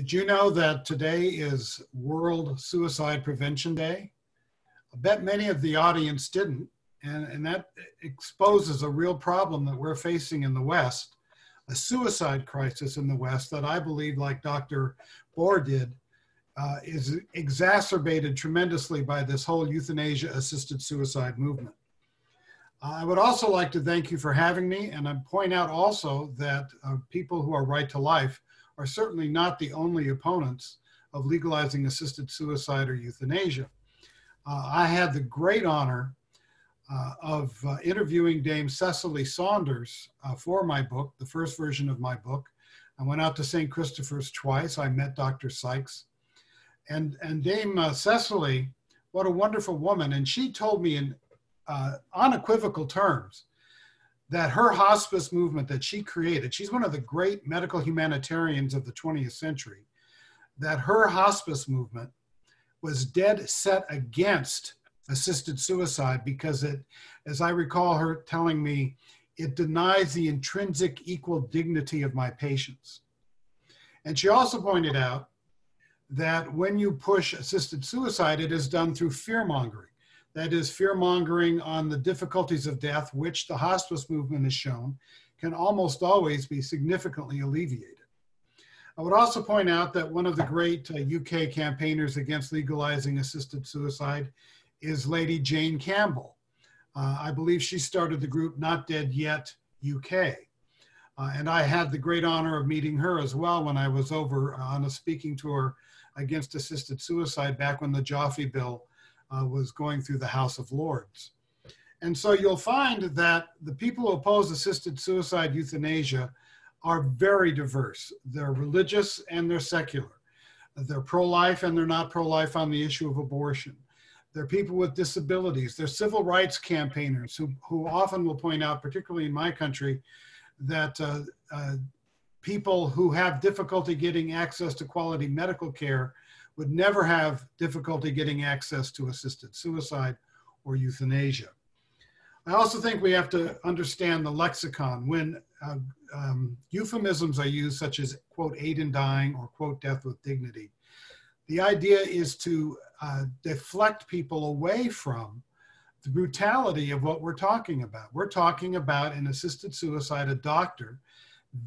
Did you know that today is World Suicide Prevention Day? I bet many of the audience didn't, and that exposes a real problem that we're facing in the West, a suicide crisis in the West that I believe, like Dr. Bohr did, is exacerbated tremendously by this whole euthanasia-assisted suicide movement. I would also like to thank you for having me, and I'd point out also that people who are right to life are certainly not the only opponents of legalizing assisted suicide or euthanasia. I had the great honor of interviewing Dame Cecily Saunders for my book, the first version of my book. I went out to St. Christopher's twice. I met Dr. Sykes. And Dame Cecily, what a wonderful woman. And she told me in unequivocal terms that her hospice movement that she created, she's one of the great medical humanitarians of the 20th century, that her hospice movement was dead set against assisted suicide because it, as I recall her telling me, it denies the intrinsic equal dignity of my patients. And she also pointed out that when you push assisted suicide, it is done through fear-mongering. That is, fear-mongering on the difficulties of death, which the hospice movement has shown can almost always be significantly alleviated. I would also point out that one of the great UK campaigners against legalizing assisted suicide is Lady Jane Campbell. I believe she started the group Not Dead Yet UK. And I had the great honor of meeting her as well when I was over on a speaking tour against assisted suicide back when the Jaffe bill was going through the House of Lords. And so you'll find that the people who oppose assisted suicide euthanasia are very diverse. They're religious and they're secular. They're pro-life and they're not pro-life on the issue of abortion. They're people with disabilities. They're civil rights campaigners who often will point out, particularly in my country, that people who have difficulty getting access to quality medical care would never have difficulty getting access to assisted suicide or euthanasia. I also think we have to understand the lexicon. When euphemisms are used, such as, quote, aid in dying or, quote, death with dignity, the idea is to deflect people away from the brutality of what we're talking about. We're talking about, in assisted suicide, a doctor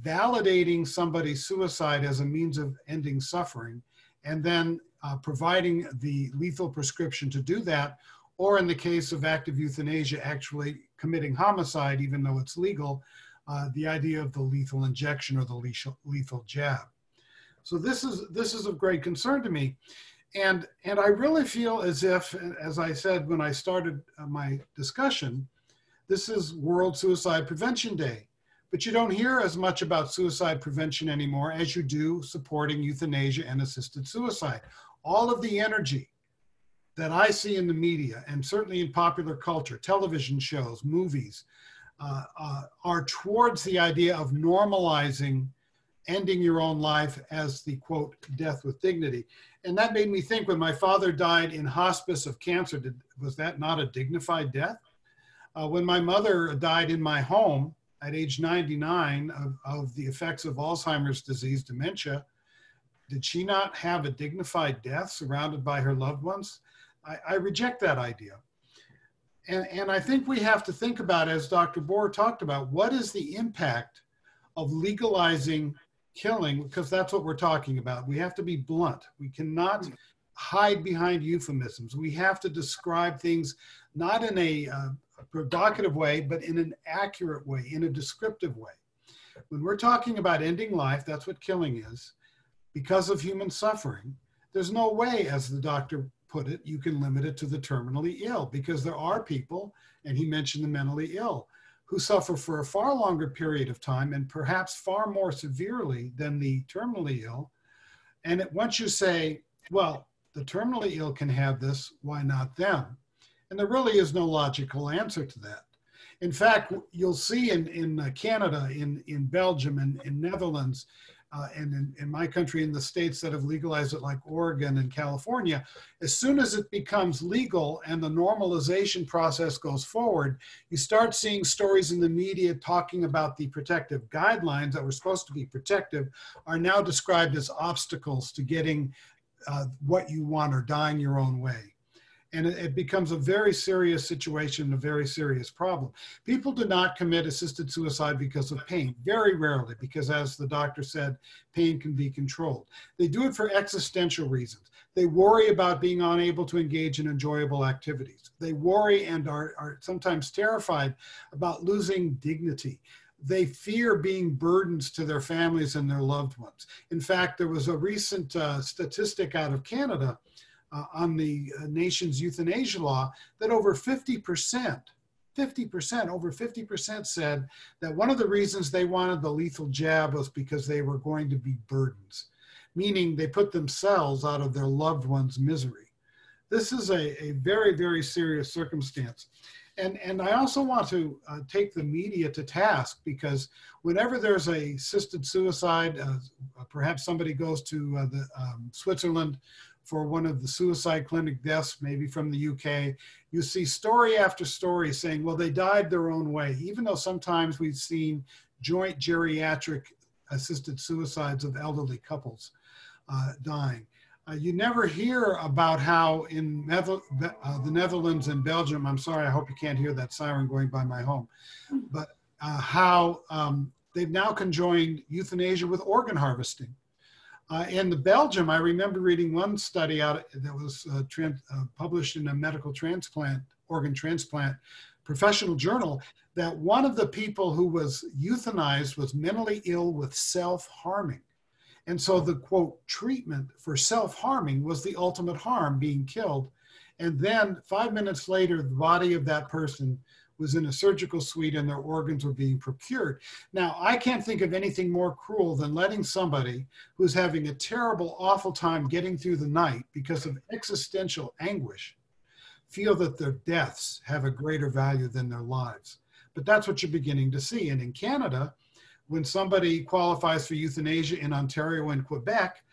validating somebody's suicide as a means of ending suffering, and then providing the lethal prescription to do that, or in the case of active euthanasia, actually committing homicide, even though it's legal, the idea of the lethal injection or the lethal jab. So this is of great concern to me. And I really feel as if, as I said when I started my discussion, this is World Suicide Prevention Day. But you don't hear as much about suicide prevention anymore as you do supporting euthanasia and assisted suicide. All of the energy that I see in the media, and certainly in popular culture, television shows, movies, are towards the idea of normalizing ending your own life as the, quote, death with dignity. And that made me think, when my father died in hospice of cancer, was that not a dignified death? When my mother died in my home at age 99 of the effects of Alzheimer's disease, dementia, did she not have a dignified death surrounded by her loved ones? I reject that idea. And I think we have to think about, as Dr. Bohr talked about, what is the impact of legalizing killing, because that's what we're talking about. We have to be blunt. We cannot hide behind euphemisms. We have to describe things not in a provocative way, but in an accurate way, in a descriptive way. When we're talking about ending life, that's what killing is, because of human suffering, there's no way, as the doctor put it, you can limit it to the terminally ill, because there are people, and he mentioned the mentally ill, who suffer for a far longer period of time and perhaps far more severely than the terminally ill. And once you say, well, the terminally ill can have this, why not them? And there really is no logical answer to that. In fact, you'll see in Canada, in Belgium, and in Netherlands, and in my country, in the states that have legalized it, like Oregon and California, as soon as it becomes legal and the normalization process goes forward, you start seeing stories in the media talking about the protective guidelines that were supposed to be protective are now described as obstacles to getting what you want or dying your own way. And it becomes a very serious situation, a very serious problem. People do not commit assisted suicide because of pain, very rarely, because as the doctor said, pain can be controlled. They do it for existential reasons. They worry about being unable to engage in enjoyable activities. They worry and are sometimes terrified about losing dignity. They fear being burdens to their families and their loved ones. In fact, there was a recent statistic out of Canada on the nation's euthanasia law that over 50% said that one of the reasons they wanted the lethal jab was because they were going to be burdens, meaning they put themselves out of their loved one's misery. This is a very, very serious circumstance. And I also want to take the media to task, because whenever there's a assisted suicide, perhaps somebody goes to Switzerland for one of the suicide clinic deaths, maybe from the UK, you see story after story saying, well, they died their own way, even though sometimes we've seen joint geriatric assisted suicides of elderly couples dying. You never hear about how in the Netherlands and Belgium, I'm sorry, I hope you can't hear that siren going by my home, but how they've now conjoined euthanasia with organ harvesting. In the Belgium, I remember reading one study out that was published in a medical transplant, organ transplant professional journal, that one of the people who was euthanized was mentally ill with self-harming. And so the, quote, treatment for self-harming was the ultimate harm, being killed. And then 5 minutes later, the body of that person was in a surgical suite and their organs were being procured. Now, I can't think of anything more cruel than letting somebody who's having a terrible, awful time getting through the night because of existential anguish feel that their deaths have a greater value than their lives. But that's what you're beginning to see. And in Canada, when somebody qualifies for euthanasia in Ontario and Quebec,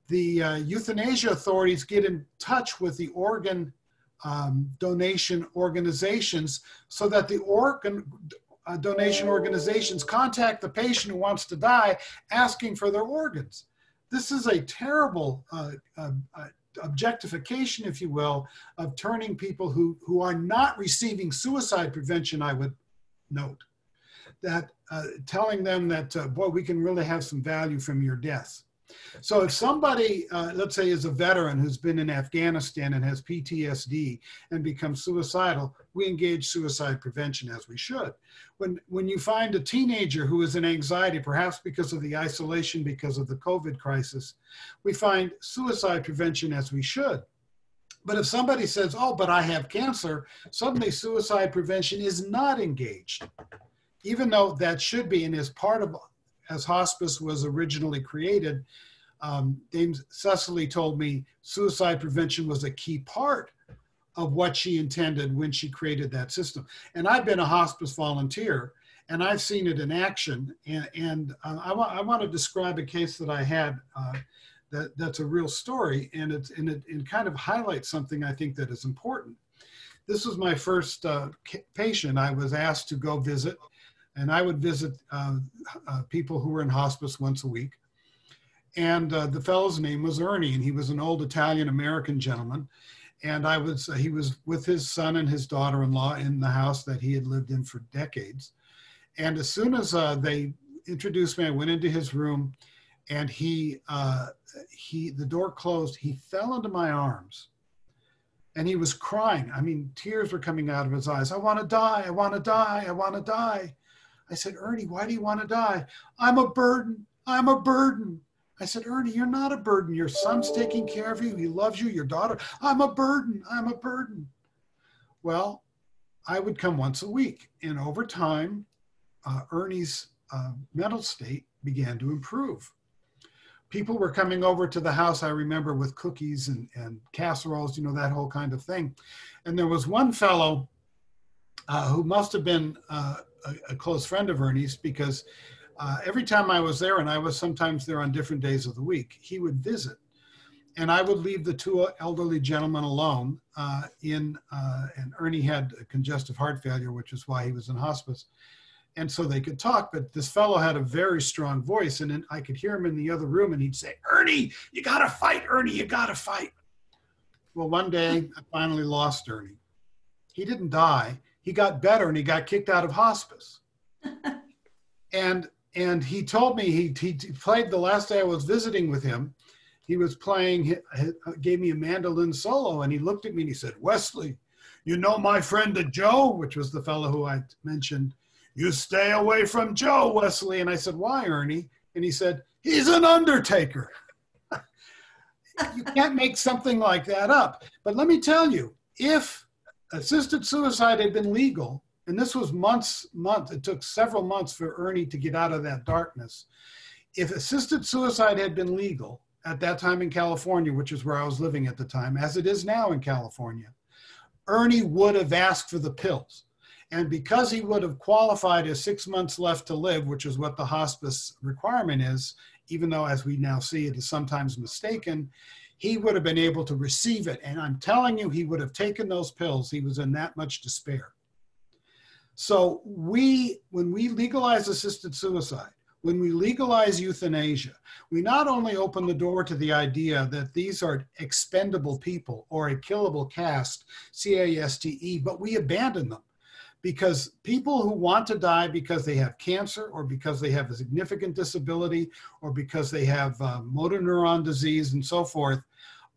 the euthanasia authorities get in touch with the organ donation organizations so that the organ donation organizations contact the patient who wants to die asking for their organs. This is a terrible objectification, if you will, of turning people who are not receiving suicide prevention, I would note, that telling them that, boy, we can really have some value from your death. So if somebody, let's say, is a veteran who's been in Afghanistan and has PTSD and becomes suicidal, we engage suicide prevention as we should. When you find a teenager who is in anxiety, perhaps because of the isolation, because of the COVID crisis, we find suicide prevention as we should. But if somebody says, oh, but I have cancer, suddenly suicide prevention is not engaged, even though that should be and is part of, as hospice was originally created. Dame Cecily told me suicide prevention was a key part of what she intended when she created that system. And I've been a hospice volunteer and I've seen it in action. And I want to describe a case that I had that's a real story, and it kind of highlights something I think that is important. This was my first patient I was asked to go visit. And I would visit people who were in hospice once a week. And the fellow's name was Ernie, and he was an old Italian-American gentleman. And he was with his son and his daughter-in-law in the house that he had lived in for decades. And as soon as they introduced me, I went into his room, and the door closed. He fell into my arms. And he was crying. I mean, tears were coming out of his eyes. I want to die. I want to die. I want to die. I said, Ernie, why do you want to die? I'm a burden. I'm a burden. I said, Ernie, you're not a burden. Your son's taking care of you. He loves you. Your daughter. I'm a burden. I'm a burden. Well, I would come once a week. And over time, Ernie's mental state began to improve. People were coming over to the house, I remember, with cookies and casseroles, you know, that whole kind of thing. And there was one fellow who must have been a close friend of Ernie's, because every time I was there, and I was sometimes there on different days of the week, he would visit. And I would leave the two elderly gentlemen alone and Ernie had congestive heart failure, which is why he was in hospice. And so they could talk, but this fellow had a very strong voice, and then I could hear him in the other room, and he'd say, "Ernie, you gotta fight, Ernie, you gotta fight." Well, one day I finally lost Ernie. He didn't die. He got better, and he got kicked out of hospice. And he told me, he played the last day I was visiting with him. He was playing, gave me a mandolin solo, and he looked at me and he said, "Wesley, you know my friend Joe," which was the fellow who I mentioned. "You stay away from Joe, Wesley." And I said, "Why, Ernie?" And he said, "He's an undertaker." You can't make something like that up. But let me tell you, if assisted suicide had been legal, and this was months, it took several months for Ernie to get out of that darkness. If assisted suicide had been legal at that time in California, which is where I was living at the time, as it is now in California, Ernie would have asked for the pills. And because he would have qualified as 6 months left to live, which is what the hospice requirement is, even though as we now see it is sometimes mistaken, he would have been able to receive it. And I'm telling you, he would have taken those pills. He was in that much despair. So when we legalize assisted suicide, when we legalize euthanasia, we not only open the door to the idea that these are expendable people or a killable caste, C-A-S-T-E, but we abandon them. Because people who want to die because they have cancer or because they have a significant disability or because they have motor neuron disease and so forth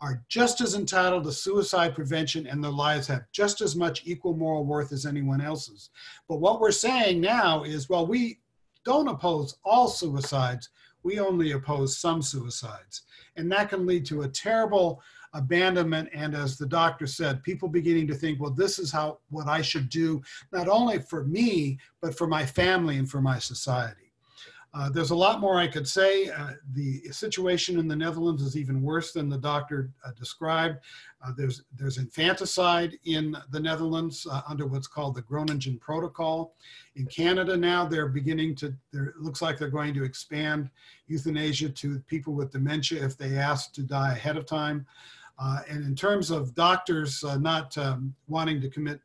are just as entitled to suicide prevention, and their lives have just as much equal moral worth as anyone else's. But what we're saying now is, well, we don't oppose all suicides, we only oppose some suicides. And that can lead to a terrible abandonment, and as the doctor said, people beginning to think, well, this is what I should do, not only for me, but for my family and for my society. There's a lot more I could say. The situation in the Netherlands is even worse than the doctor described. There's infanticide in the Netherlands under what's called the Groningen Protocol. In Canada now, it looks like they're going to expand euthanasia to people with dementia if they ask to die ahead of time. And in terms of doctors not wanting to commit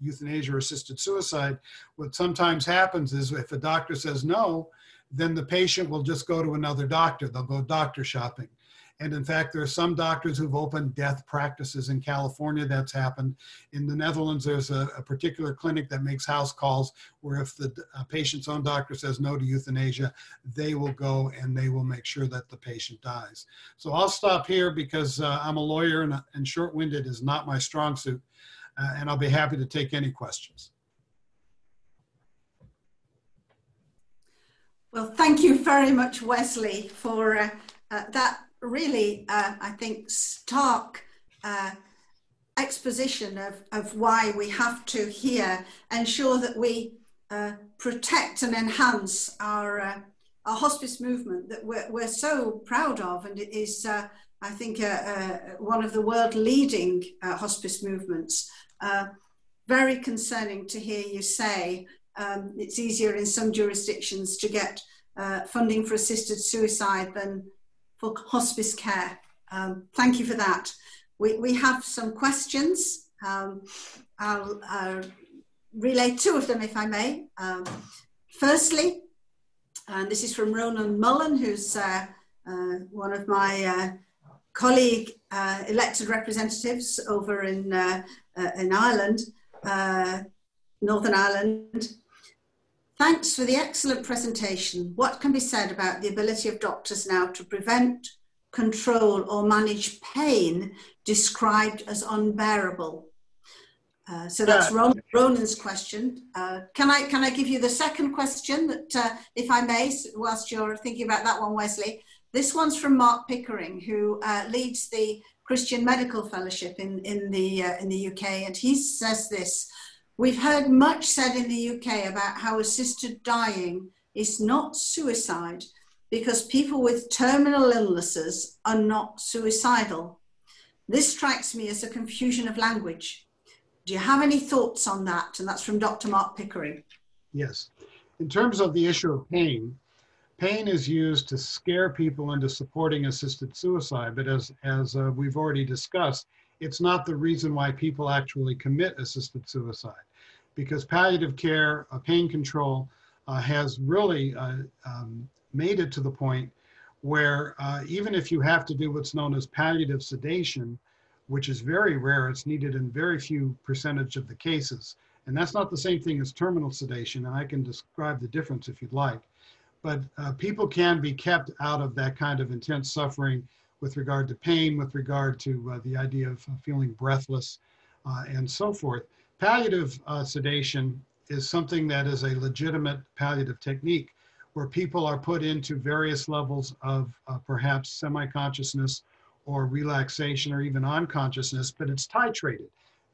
euthanasia or assisted suicide, what sometimes happens is if a doctor says no, then the patient will just go to another doctor. They'll go doctor shopping. And in fact, there are some doctors who've opened death practices in California. That's happened. In the Netherlands, there's a particular clinic that makes house calls where if the patient's own doctor says no to euthanasia, they will go and they will make sure that the patient dies. So I'll stop here because I'm a lawyer and short-winded is not my strong suit. And I'll be happy to take any questions. Well, thank you very much, Wesley, for that really, I think, stark exposition of why we have to here ensure that we protect and enhance our hospice movement that we're so proud of, and it is, I think, one of the world-leading hospice movements. Very concerning to hear you say it's easier in some jurisdictions to get funding for assisted suicide than for hospice care. Thank you for that. We have some questions. I'll relay two of them if I may. Firstly, and this is from Ronan Mullen, who's one of my colleague elected representatives over in Ireland, Northern Ireland. Thanks for the excellent presentation. What can be said about the ability of doctors now to prevent, control, or manage pain described as unbearable? So that's Ronan's question. Can I give you the second question that, if I may, whilst you're thinking about that one, Wesley? This one's from Mark Pickering, who leads the Christian Medical Fellowship in the UK, and he says this: "We've heard much said in the UK about how assisted dying is not suicide because people with terminal illnesses are not suicidal. This strikes me as a confusion of language. Do you have any thoughts on that?" And that's from Dr. Mark Pickering. Yes. In terms of the issue of pain, pain is used to scare people into supporting assisted suicide, but as we've already discussed, it's not the reason why people actually commit assisted suicide, because palliative care, pain control, has really made it to the point where even if you have to do what's known as palliative sedation, which is very rare, it's needed in very few percentage of the cases, and that's not the same thing as terminal sedation, and I can describe the difference if you'd like. But people can be kept out of that kind of intense suffering with regard to pain, with regard to the idea of feeling breathless, and so forth. Palliative sedation is something that is a legitimate palliative technique where people are put into various levels of perhaps semi-consciousness or relaxation or even unconsciousness, but it's titrated.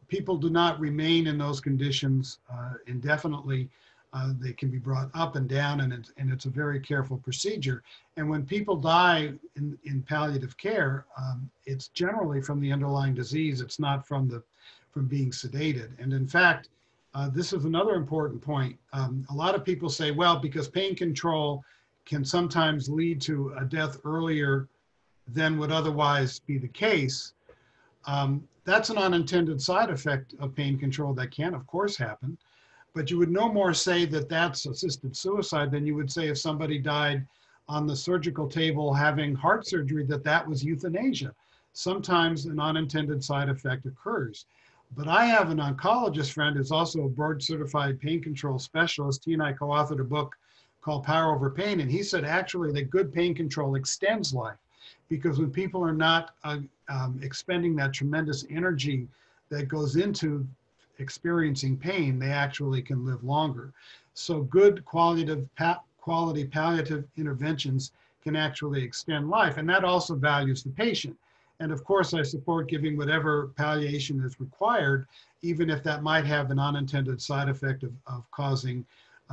People do not remain in those conditions indefinitely. They can be brought up and down, and it's a very careful procedure. And when people die in palliative care, it's generally from the underlying disease. It's not from being sedated. And in fact, this is another important point. A lot of people say, well, because pain control can sometimes lead to a death earlier than would otherwise be the case. That's an unintended side effect of pain control that can, of course, happen. But you would no more say that that's assisted suicide than you would say if somebody died on the surgical table having heart surgery, that was euthanasia. Sometimes an unintended side effect occurs. But I have an oncologist friend who's also a board-certified pain control specialist. He and I co-authored a book called Power Over Pain, and he said actually that good pain control extends life, because when people are not expending that tremendous energy that goes into experiencing pain, they actually can live longer. So good quality palliative interventions can actually extend life, and that also values the patient. And of course, I support giving whatever palliation is required, even if that might have an unintended side effect of causing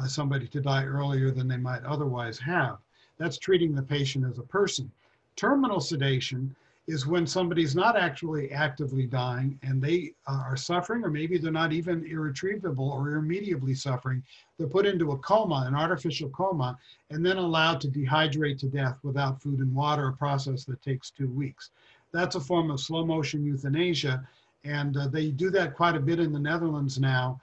somebody to die earlier than they might otherwise have. That's treating the patient as a person. Terminal sedation is when somebody's not actually actively dying and they are suffering, or maybe they're not even irretrievable or irremediably suffering. They're put into a coma, an artificial coma, and then allowed to dehydrate to death without food and water, a process that takes 2 weeks. That's a form of slow motion euthanasia, and they do that quite a bit in the Netherlands now,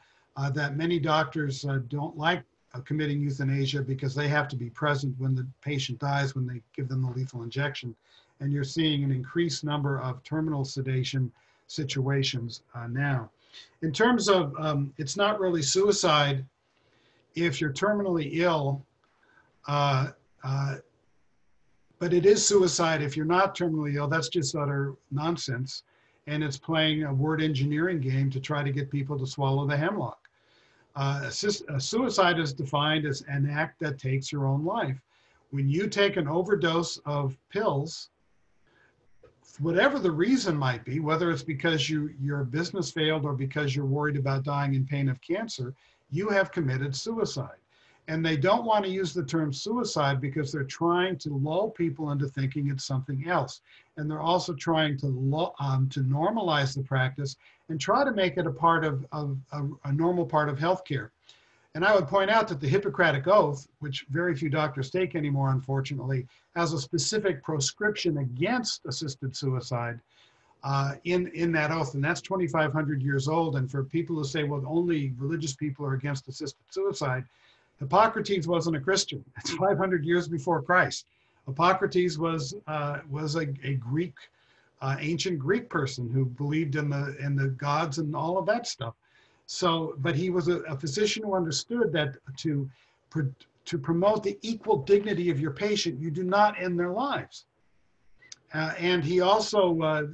that many doctors don't like committing euthanasia because they have to be present when the patient dies, when they give them the lethal injection. And you're seeing an increased number of terminal sedation situations now. In terms of, it's not really suicide if you're terminally ill, but it is suicide if you're not terminally ill. That's just utter nonsense. And it's playing a word engineering game to try to get people to swallow the hemlock. Suicide is defined as an act that takes your own life. When you take an overdose of pills, whatever the reason might be, whether it's because your business failed or because you're worried about dying in pain of cancer, you have committed suicide. And they don't want to use the term suicide because they're trying to lull people into thinking it's something else. And they're also trying to normalize the practice and try to make it a part of a normal part of healthcare. And I would point out that the Hippocratic Oath, which very few doctors take anymore, unfortunately, has a specific proscription against assisted suicide in that oath. And that's 2,500 years old. And for people who say, well, only religious people are against assisted suicide, Hippocrates wasn't a Christian. It's 500 years before Christ. Hippocrates was a Greek, ancient Greek person who believed in the gods and all of that stuff. So, but he was a physician who understood that to promote the equal dignity of your patient, you do not end their lives. And he also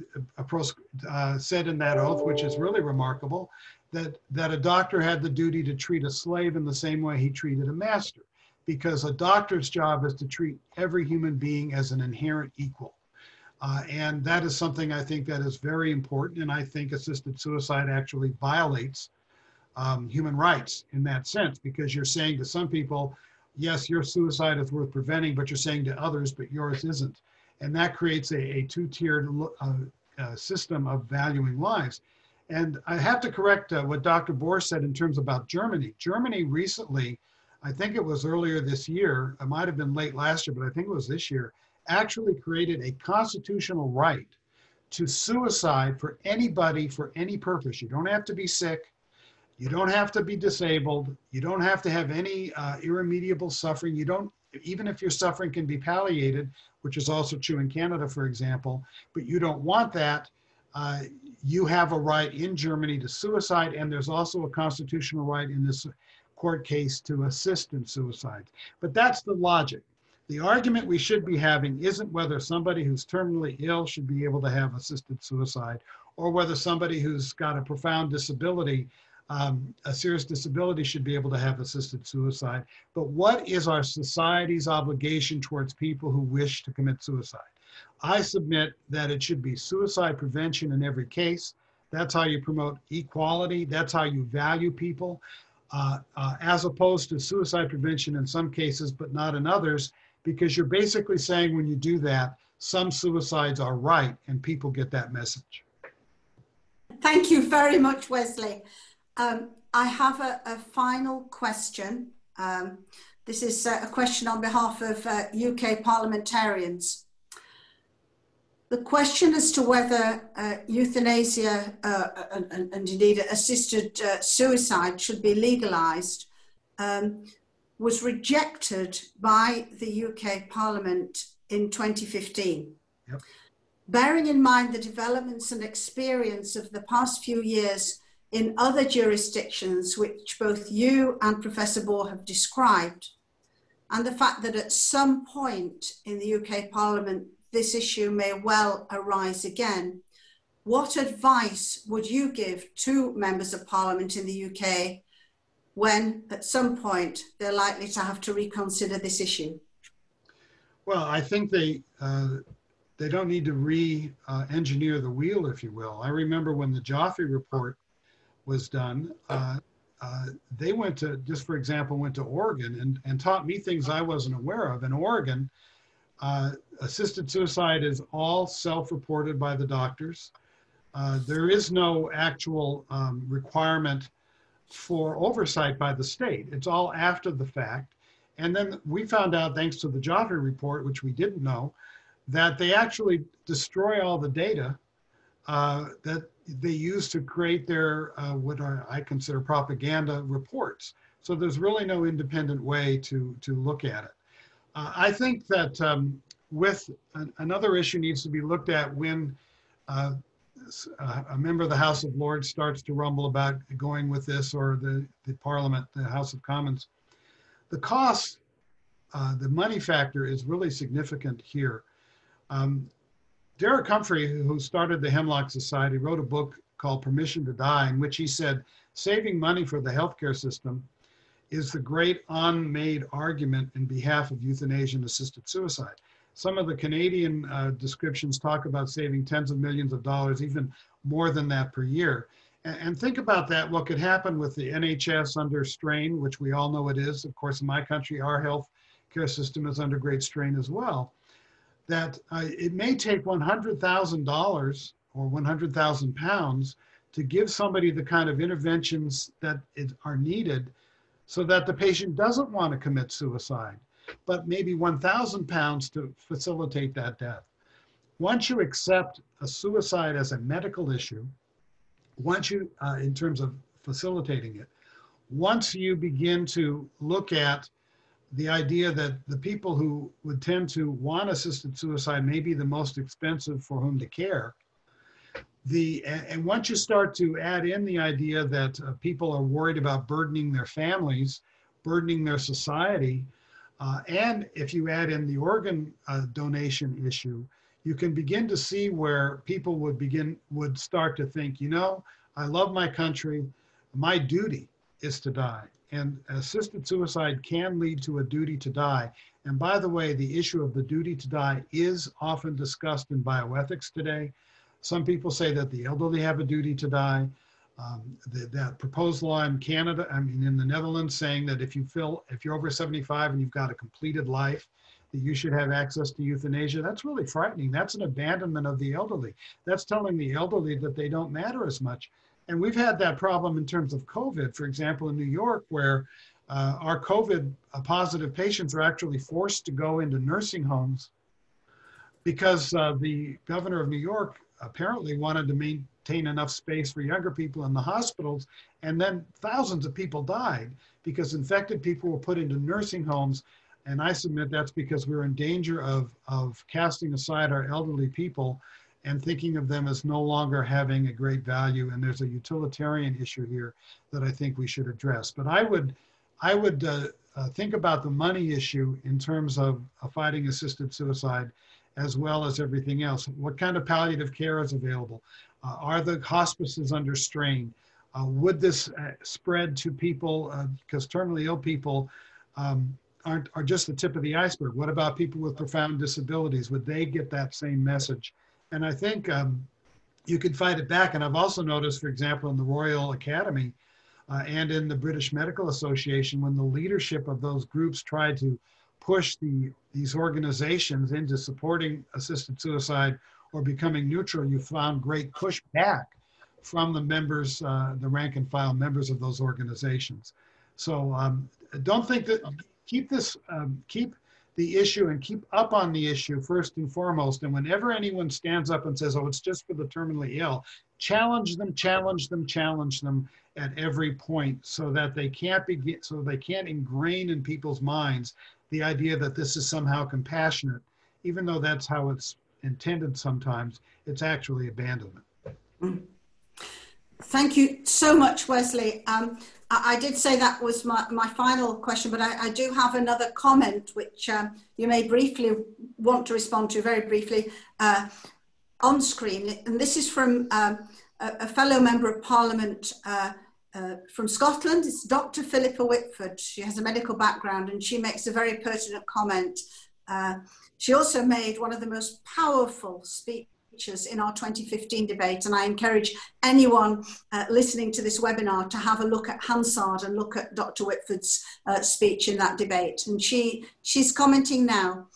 said in that oath, which is really remarkable, that a doctor had the duty to treat a slave in the same way he treated a master, because a doctor's job is to treat every human being as an inherent equal. And that is something I think that is very important, and I think assisted suicide actually violates human rights in that sense, because you're saying to some people, yes, your suicide is worth preventing, but you're saying to others, but yours isn't. And that creates a two-tiered system of valuing lives. And I have to correct what Dr. Bohr said in terms about Germany. Germany recently I think it was earlier this year, it might have been late last year, but I think it was this year, actually created a constitutional right to suicide for anybody for any purpose. You don't have to be sick. You don't have to be disabled. You don't have to have any irremediable suffering. You don't, even if your suffering can be palliated, which is also true in Canada, for example, but you don't want that, you have a right in Germany to suicide, and there's also a constitutional right in this court case to assist in suicide. But that's the logic. The argument we should be having isn't whether somebody who's terminally ill should be able to have assisted suicide, or whether somebody who's got a profound disability, a serious disability, should be able to have assisted suicide. But what is our society's obligation towards people who wish to commit suicide? I submit that it should be suicide prevention in every case. That's how you promote equality. That's how you value people, as opposed to suicide prevention in some cases, but not in others, because you're basically saying when you do that, some suicides are right, and people get that message. Thank you very much, Wesley. I have a final question. This is a question on behalf of UK parliamentarians. The question as to whether euthanasia and indeed assisted suicide should be legalised was rejected by the UK Parliament in 2015. Yep. Bearing in mind the developments and experience of the past few years in other jurisdictions, which both you and Professor Bohr have described, and the fact that at some point in the UK Parliament this issue may well arise again, what advice would you give to members of Parliament in the UK when at some point they're likely to have to reconsider this issue? Well, I think they don't need to re-engineer the wheel, if you will. I remember when the Joffrey report was done, they went to, just for example, went to Oregon and taught me things I wasn't aware of. In Oregon, assisted suicide is all self-reported by the doctors. There is no actual requirement for oversight by the state. It's all after the fact. And then we found out, thanks to the Joffrey report, which we didn't know, that they actually destroy all the data that they use to create their, what I consider propaganda reports. So there's really no independent way to look at it. I think that with another issue needs to be looked at when a member of the House of Lords starts to rumble about going with this, or the Parliament, the House of Commons. The cost, the money factor is really significant here. Derek Humphrey, who started the Hemlock Society, wrote a book called Permission to Die, in which he said, saving money for the healthcare system is the great unmade argument in behalf of euthanasia and assisted suicide. Some of the Canadian descriptions talk about saving tens of millions of dollars, even more than that per year. And think about that, what could happen with the NHS under strain, which we all know it is. Of course, in my country, our health care system is under great strain as well. That it may take $100,000 or 100,000 pounds to give somebody the kind of interventions that are needed so that the patient doesn't want to commit suicide, but maybe 1,000 pounds to facilitate that death. Once you accept a suicide as a medical issue, once you, in terms of facilitating it, once you begin to look at the idea that the people who would tend to want assisted suicide may be the most expensive for whom to care, and once you start to add in the idea that people are worried about burdening their families, burdening their society, and if you add in the organ donation issue, you can begin to see where people would start to think, you know, I love my country, my duty is to die. And assisted suicide can lead to a duty to die. And by the way, the issue of the duty to die is often discussed in bioethics today. Some people say that the elderly have a duty to die. That proposed law in Canada, in the Netherlands, saying that if you're over 75 and you've got a completed life, that you should have access to euthanasia. That's really frightening. That's an abandonment of the elderly. That's telling the elderly that they don't matter as much. And we've had that problem in terms of COVID, for example, in New York, where Our COVID positive patients are actually forced to go into nursing homes because the governor of New York apparently wanted to maintain enough space for younger people in the hospitals. And then thousands of people died because infected people were put into nursing homes. And I submit that's because we're in danger of casting aside our elderly people and thinking of them as no longer having a great value. And there's a utilitarian issue here that I think we should address. But I would think about the money issue in terms of fighting assisted suicide, as well as everything else. What kind of palliative care is available? Are the hospices under strain? Would this spread to people, because terminally ill people are just the tip of the iceberg. What about people with profound disabilities? Would they get that same message? And I think you could fight it back. And I've also noticed, for example, in the Royal Academy and in the British Medical Association, when the leadership of those groups tried to push these organizations into supporting assisted suicide or becoming neutral, you found great pushback from the members, the rank and file members of those organizations. So don't think that, keep the issue and keep up on the issue first and foremost. And whenever anyone stands up and says, oh, it's just for the terminally ill, challenge them at every point so that they can't ingrain in people's minds the idea that this is somehow compassionate, even though that's how it's intended sometimes. It's actually abandonment. Thank you so much, Wesley. I did say that was my final question, but I do have another comment which you may briefly want to respond to, very briefly, on screen. And this is from a fellow member of Parliament from Scotland. It's Dr. Philippa Whitford. She has a medical background and she makes a very pertinent comment. She also made one of the most powerful speeches in our 2015 debate, and I encourage anyone listening to this webinar to have a look at Hansard and look at Dr. Whitford's speech in that debate. And she's commenting now,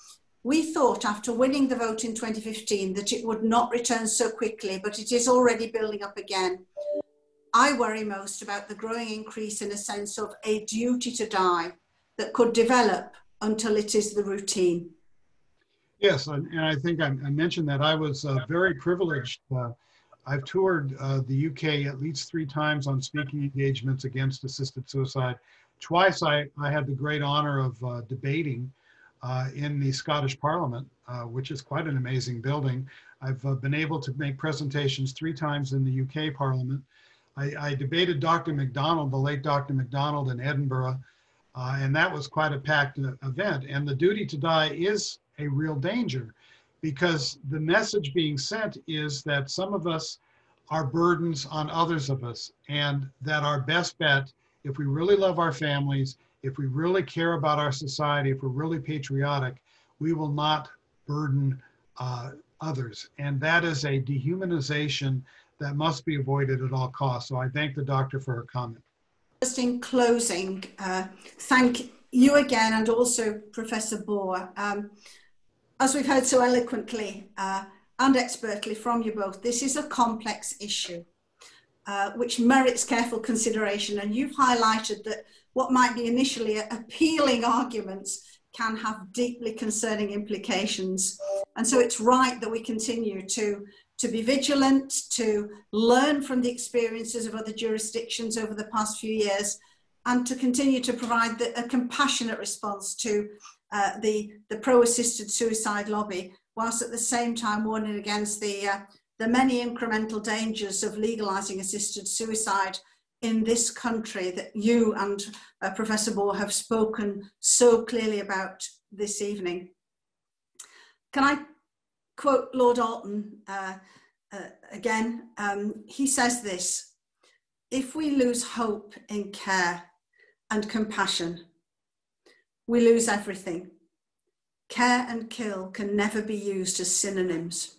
we thought after winning the vote in 2015 that it would not return so quickly, but it is already building up again. I worry most about the growing increase in a sense of a duty to die that could develop until it is the routine. Yes, and I think I mentioned that I was very privileged. I've toured the UK at least 3 times on speaking engagements against assisted suicide. Twice I had the great honor of debating in the Scottish Parliament, which is quite an amazing building. I've been able to make presentations 3 times in the UK Parliament. I debated Dr. MacDonald, the late Dr. MacDonald, in Edinburgh, and that was quite a packed event. And the duty to die is a real danger, because the message being sent is that some of us are burdens on others of us, and that our best bet, if we really love our families, if we really care about our society, if we're really patriotic, we will not burden others. And that is a dehumanization that must be avoided at all costs. So I thank the doctor for her comment. Just in closing, thank you again, and also Professor Bohr. As we've heard so eloquently and expertly from you both, this is a complex issue which merits careful consideration. And you've highlighted that what might be initially appealing arguments can have deeply concerning implications. And so it's right that we continue to be vigilant, to learn from the experiences of other jurisdictions over the past few years, and to continue to provide a compassionate response to the pro-assisted suicide lobby, whilst at the same time warning against the many incremental dangers of legalizing assisted suicide in this country that you and Professor Bohr have spoken so clearly about this evening. Can I quote Lord Alton again? He says this: if we lose hope in care and compassion, we lose everything. Care and kill can never be used as synonyms.